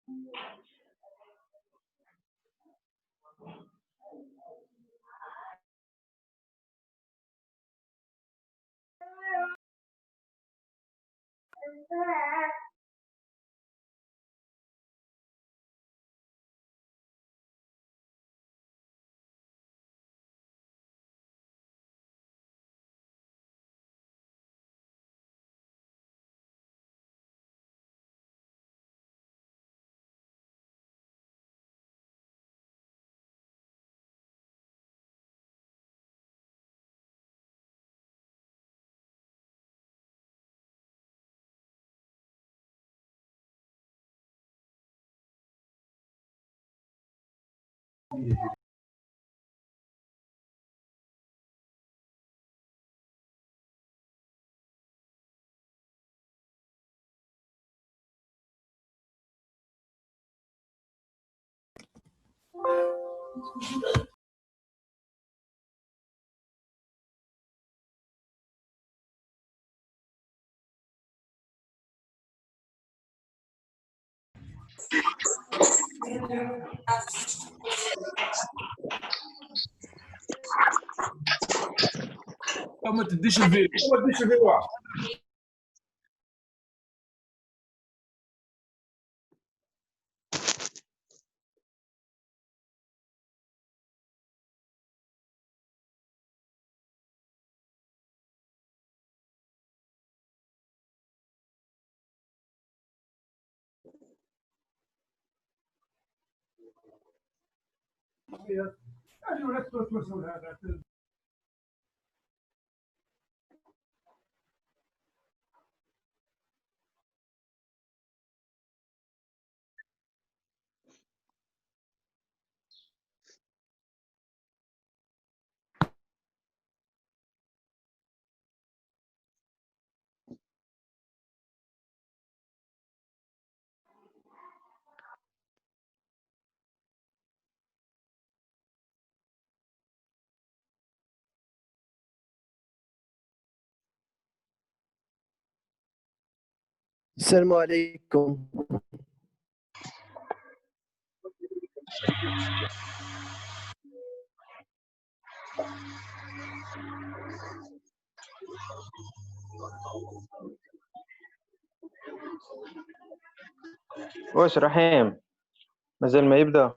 ما تديش الفيديو واحد. السلام عليكم. واش رحيم مازال ما يبدا؟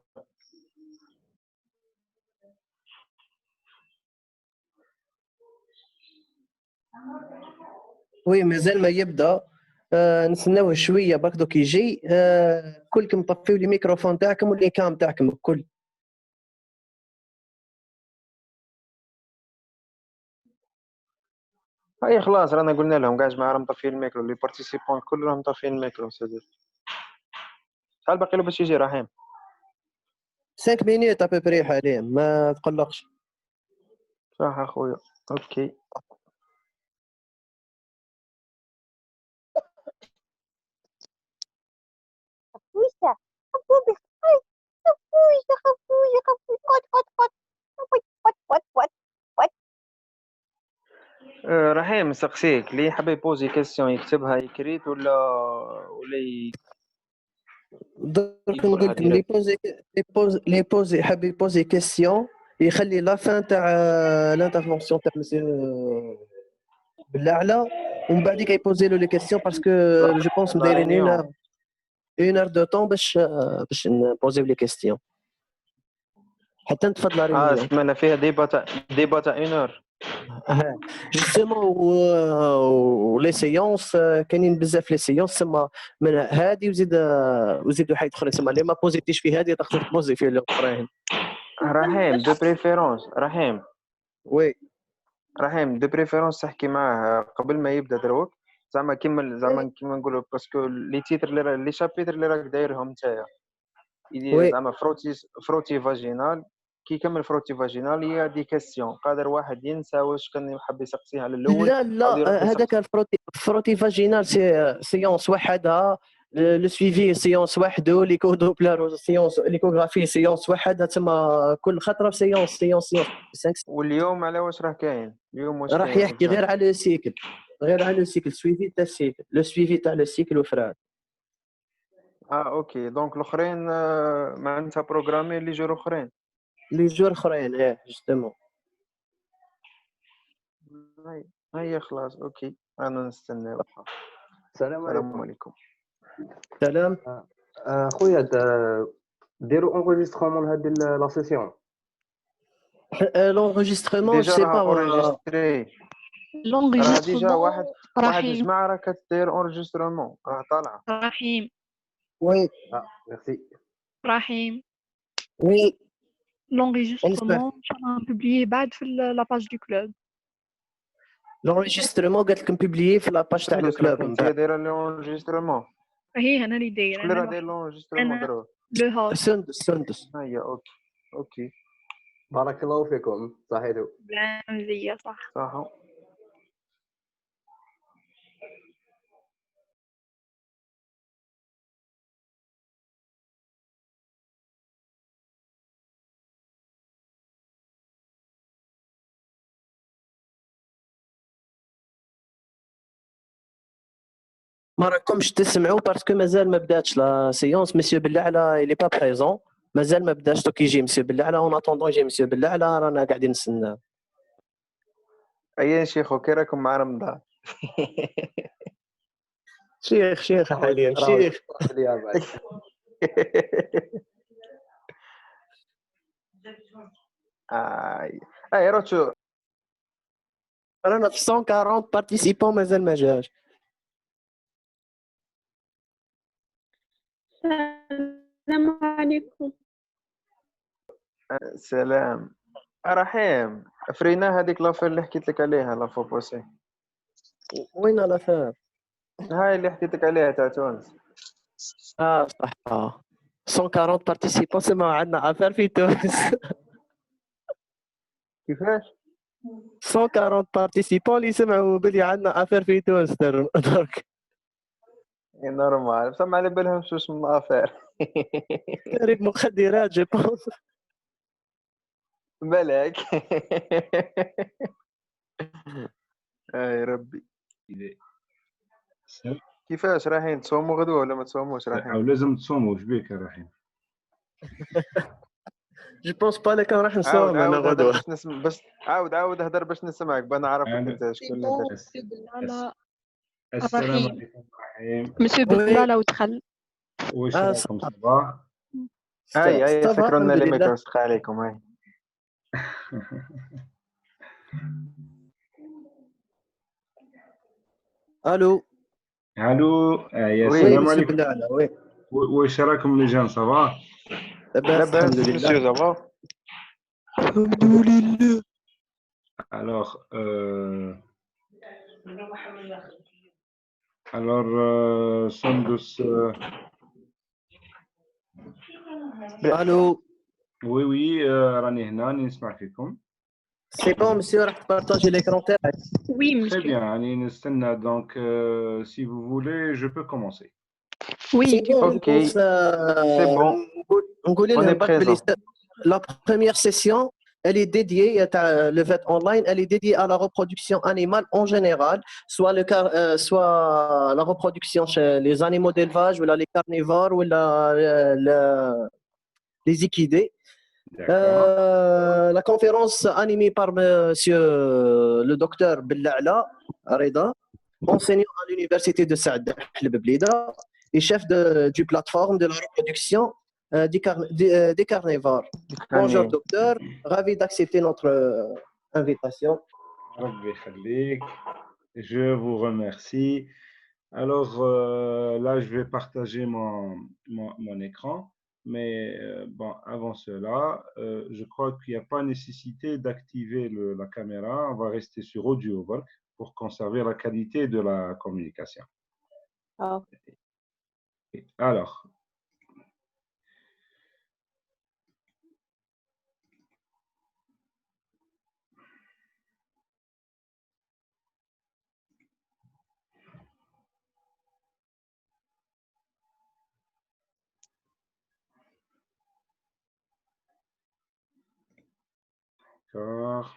وي مازال ما يبدا. نستناوه شويه برك دوك يجي. كلكم طفيو لي ميكروفون تاعكم واللي كام تاعكم الكل. اي خلاص رانا قلنا لهم كاع جماعه راهم طافيين الميكرو، لي بارتيسيبون كلهم طافيين الميكرو. سيدي شحال باقي له باش يجي رحيم؟ 5 مينوت ابري حاليا، ما تقلقش. صح اخويا. اوكي خفوشة خفوشة خفوشة خفوشة خفوشة قط قط قط قط قط قط قط. رحيم سقسيك لي حاب يبوزي كيسيون يكتبها يكريت ولا درك يقولها نقول لكم لي ديريكت؟ بوزي حاب يبوزي كيسيون يخلي لا فان تاع لانترفونسيون تاع مسيو بالاعلى، ومن بعد كيبوزي له لي كيسيون باسكو جو بونس لا مدايرين رينيون. 1 heure دو طون باش نبوزيو لي كيسيون حتى نتفضل لا رينيون. سمعنا فيها ديبا تاع 1 اور. جوستومون ولي سيونس كاينين بزاف لي سيونس تما من هادي وزيد واحد اخرين تما اللي ما بوزيتيش في هادي تقدر تبوزي في الاخرين. رحيم دو بريفيرونس وي رحيم دو بريفيرونس تحكي معاه قبل ما يبدا دروك، زعما كيما نقولوا باسكو لي تيتر لي شابيتر اللي راك دايرهم نتايا وي زعما فروتي فاجينال. كي يكمل فروتي فاجينال هي دي كاستيون قادر واحد ينسى واش كان يحب يسقسيها على الاول لا او يروح هذاك يسقسي. الفروتي فاجينال سيونس وحدها، لو سويفي سيونس وحده، ليكو دوبلر سيونس، ليكوغرافي سيونس وحدها، تما كل خطره سيونس 5. واليوم على واش راه كاين اليوم؟ واش راح كاين يحكي اكزاكت؟ غير على السيكل سويفي تاع السيكل، لو سويفي تاع لو سيكل وفراد. اوكي دونك الاخرين معناتها بروغرامي لي جور اخرين. لي جور اخرين جوستومون. هيا خلاص اوكي انا نستناو. السلام السلام عليكم. عليكم. سلام. خويا ديروا انغيسترومون لهاد لا سيسيون. l'enregistrement je ديجا sais راه pas اورينجستري، راه ديجا واحد رحيم الجماعه راه كدير اورينجسترومون راه طالعه. رحيم oui ميرسي. رحيم oui on l'enregistrement ان شاء الله نبوبليه بعد في لاباج دو كلوب. l'enregistrement قالت لكم بوبليي في لاباج تاع لو كلوب انت نتاع دايره لونجسترومون، هي انا اللي دايره، شكون اللي انا راه داير الوحيد. لونجسترومون أنا. دروك؟ لو هوست سندس. هيا اوكي اوكي بارك الله فيكم صحيتو. بلا مزيه صح. صح. ما راكمش تسمعوا باسكو مازال ما بداتش لا سيونس. مسيو بالله الي با بريزون، مازال ما بداش. دوك يجي مسيو بالله اون اتوندون يجي مسيو بالله رانا قاعدين نستناو. ايا شيخو كي راكم مع رمضان؟ شيخ حاليا شيخ. اي روتشو رانا في 140 بارتيسيبون مازال ما جاش. السلام عليكم. سلام. رحيم فرينا هذيك لافير اللي حكيت لك عليها لا فوبوسي، وين لافير؟ هاي اللي حكيت لك عليها تاع تونس. صح 140 بارتيسيبون سما عندنا افير في تونس. كيفاش 140 بارتيسيبون اللي سمعوا بلي عندنا افير في تونس درك. نورمال سمع على بالهم شوش من افير. تقريب مخدرات جو بونس. بالك. اي ربي. كيفاش رايحين تصوموا غدوه ولا ما تصوموش رايحين؟ او لازم تصوموا. واش بيك يا رحيم؟ جو بونس با لك راح عاود نصوم انا عاود هدر غدوه. باش نسمع، باش عاود هدر باش نسمعك بنعرفك انت شكون اللي درت. بالله السلام رحيم. عليكم رحيم. مسيو بالله ودخل. واش راكم صباح؟ اي صافا سكروا لنا الحمد لي لله. ميكرو سقى عليكم. هاي الو الو يا وي، وي السلام مسيو عليكم. بالله وي واش راكم لجان صباح؟ لاباس الحمد لاباس لله. مسيو زافا. الحمد لله. Alors, Sandus, الو oui, راني هنا نسمع فيكم. سي بون مسيو راح تبارطاجي ليكرون تاعك. وي Très مسيو. bien, راني نستنى. Donc, si vous voulez, je peux commencer. وي سي بون اوكي سي بون نقول اون اي لهم برك بلي بريزون. la première session elle est dédiée à le fait online, elle est dédiée à la reproduction animale en général, soit soit la reproduction chez les animaux d'élevage ou là, les carnivores ou les équidés. D'accord. La conférence animée par monsieur le docteur Bellala Reda, enseignant à l'université de Saad Blida et chef du plateforme de la reproduction des carnivores. Bonjour docteur, ravi d'accepter notre invitation. Rabbi Khalik, je vous remercie. Alors là, je vais partager mon écran. Mais bon, avant cela, je crois qu'il n'y a pas nécessité d'activer la caméra. On va rester sur audio pour conserver la qualité de la communication. Oh. Alors, d'accord.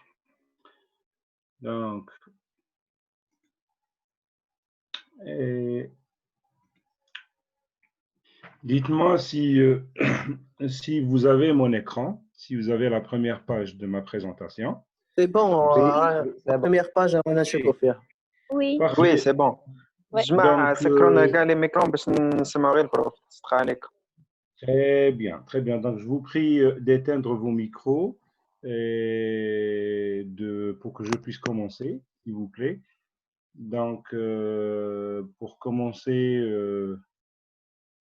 Donc, et Dites-moi si, si vous avez mon écran, si vous avez la première page de ma présentation. سي بون Oui, c'est bon. بروميير باج رانا نشوفوا فيها. Oui. وي Parfait. سي بون. Ouais. جماعة Donc, سكرونا كاع لي ميكرون باش نسمعوا غير البروف. صدق عليكم. très bien, très bien. Donc, je vous prie d'éteindre vos micros pour que je puisse commencer, s'il vous plaît. Donc, pour commencer,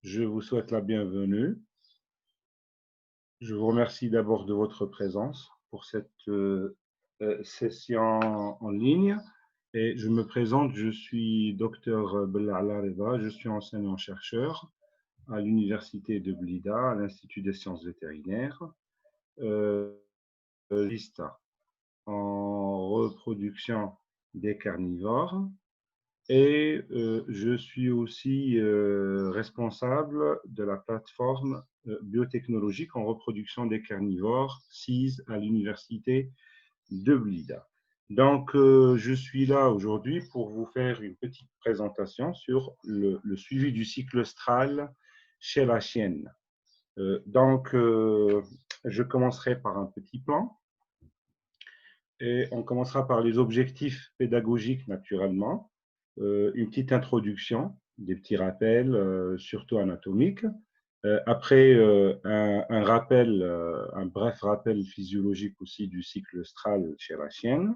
je vous souhaite la bienvenue. Je vous remercie d'abord de votre présence pour cette session en ligne. Et je me présente, je suis docteur Belala Reda, je suis enseignant-chercheur à l'université de Blida, à l'Institut des sciences vétérinaires, liste en reproduction des carnivores. Et je suis aussi responsable de la plateforme biotechnologique en reproduction des carnivores, CIS, à l'université de Blida. Donc, je suis là aujourd'hui pour vous faire une petite présentation sur le suivi du cycle œstral chez la chienne. Donc, je commencerai par un petit plan. Et on commencera par les objectifs pédagogiques, naturellement. Une petite introduction, des petits rappels, surtout anatomiques. Après, un rappel, un bref rappel physiologique aussi du cycle œstral chez la chienne.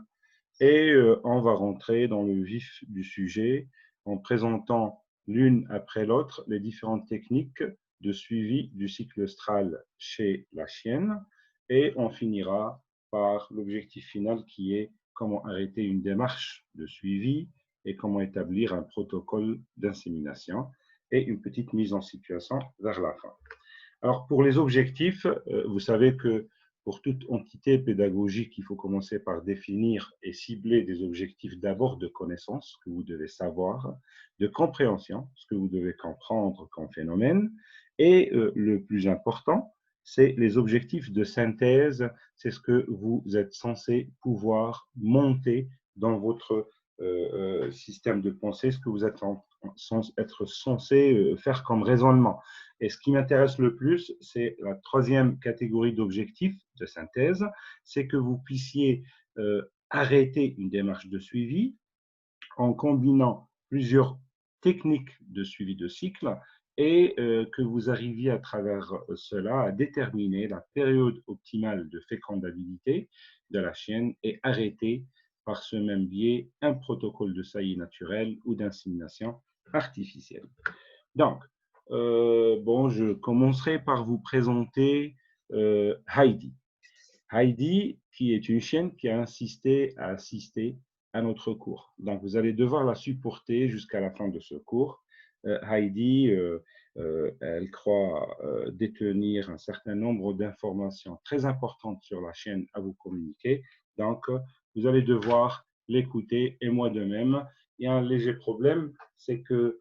Et on va rentrer dans le vif du sujet en présentant l'une après l'autre les différentes techniques de suivi du cycle œstral chez la chienne. Et on finira par l'objectif final qui est comment arrêter une démarche de suivi et comment établir un protocole d'insémination et une petite mise en situation vers la fin. Alors, pour les objectifs, vous savez que pour toute entité pédagogique, il faut commencer par définir et cibler des objectifs d'abord de connaissance, ce que vous devez savoir, de compréhension, ce que vous devez comprendre comme phénomène, et le plus important, c'est les objectifs de synthèse, c'est ce que vous êtes censé pouvoir monter dans votre système de pensée, ce que vous êtes censé faire comme raisonnement. Et ce qui m'intéresse le plus, c'est la troisième catégorie d'objectifs de synthèse, c'est que vous puissiez arrêter une démarche de suivi en combinant plusieurs techniques de suivi de cycle et que vous arriviez à travers cela à déterminer la période optimale de fécondabilité de la chienne et arrêter par ce même biais un protocole de saillie naturelle ou d'insémination artificielle. Donc, bon, je commencerai par vous présenter Heidi. Heidi, qui est une chienne qui a insisté à assister à notre cours. Donc, vous allez devoir la supporter jusqu'à la fin de ce cours. Heidi, elle croit détenir un certain nombre d'informations très importantes sur la chienne à vous communiquer. Donc, vous allez devoir l'écouter et moi de même. Il y a un léger problème, c'est que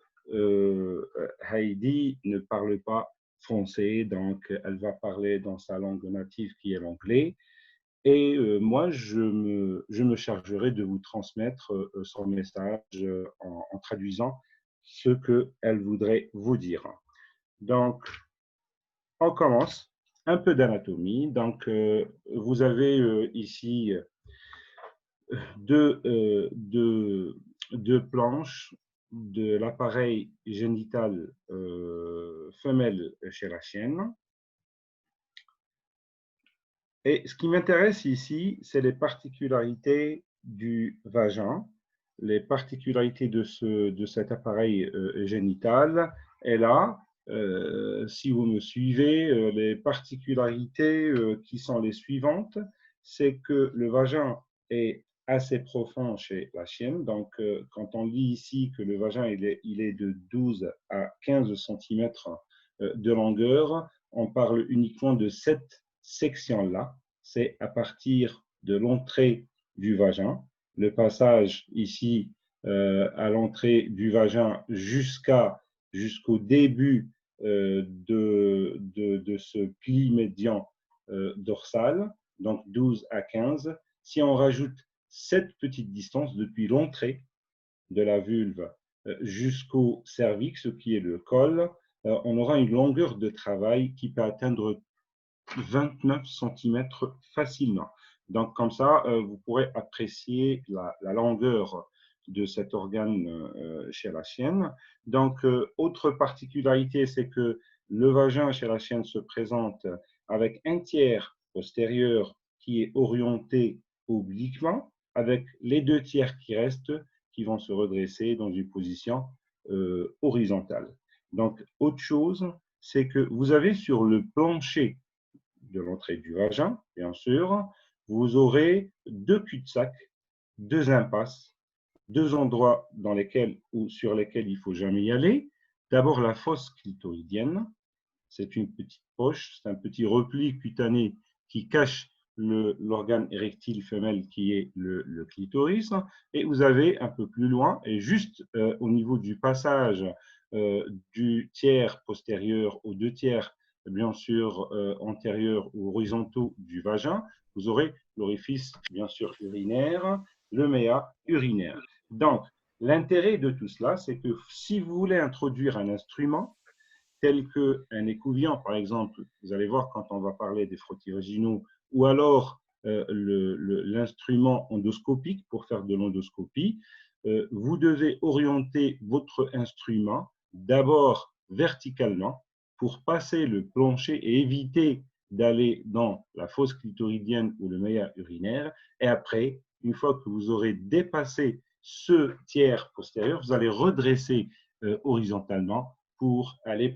Heidi ne parle pas français, donc elle va parler dans sa langue native qui est l'anglais. Et moi, je me chargerai de vous transmettre son message en traduisant ce qu'elle voudrait vous dire. Donc, on commence. Un peu d'anatomie. Donc, vous avez ici deux planches de l'appareil génital femelle chez la chienne. Et ce qui m'intéresse ici, c'est les particularités du vagin, les particularités de cet appareil génital. Et là, si vous me suivez, les particularités qui sont les suivantes, c'est que le vagin est assez profond chez la chienne. Donc, quand on lit ici que le vagin il est de 12 à 15 cm de longueur, on parle uniquement de cette section-là. C'est à partir de l'entrée du vagin, le passage ici à l'entrée du vagin jusqu'au début de ce pli médian dorsal, donc 12 à 15. Si on rajoute cette petite distance depuis l'entrée de la vulve jusqu'au cervix, ce qui est le col, on aura une longueur de travail qui peut atteindre 29 cm facilement. Donc, comme ça, vous pourrez apprécier la longueur de cet organe chez la chienne. Donc, autre particularité, c'est que le vagin chez la chienne se présente avec un tiers postérieur qui est orienté obliquement, avec les 2 tiers qui restent, qui vont se redresser dans une position horizontale. Donc, autre chose, c'est que vous avez sur le plancher de l'entrée du vagin, bien sûr, vous aurez 2 cul-de-sac, 2 impasses, 2 endroits dans lesquels ou sur lesquels il ne faut jamais y aller. D'abord, la fosse clitoridienne, c'est une petite poche, c'est un petit repli cutané qui cache l'organe érectile femelle qui est le clitoris. Et vous avez un peu plus loin, et juste au niveau du passage du tiers postérieur aux 2 tiers, bien sûr, antérieurs ou horizontaux du vagin, vous aurez l'orifice, bien sûr, urinaire, le méa urinaire. Donc, l'intérêt de tout cela, c'est que si vous voulez introduire un instrument, tel qu'un écouvillon, par exemple, vous allez voir quand on va parler des frottis vaginaux, ou alors l'instrument endoscopique pour faire de l'endoscopie, vous devez orienter votre instrument d'abord verticalement pour passer le plancher et éviter d'aller dans la fosse clitoridienne ou le méa urinaire. Et après, une fois que vous aurez dépassé ce tiers postérieur, vous allez redresser horizontalement pour aller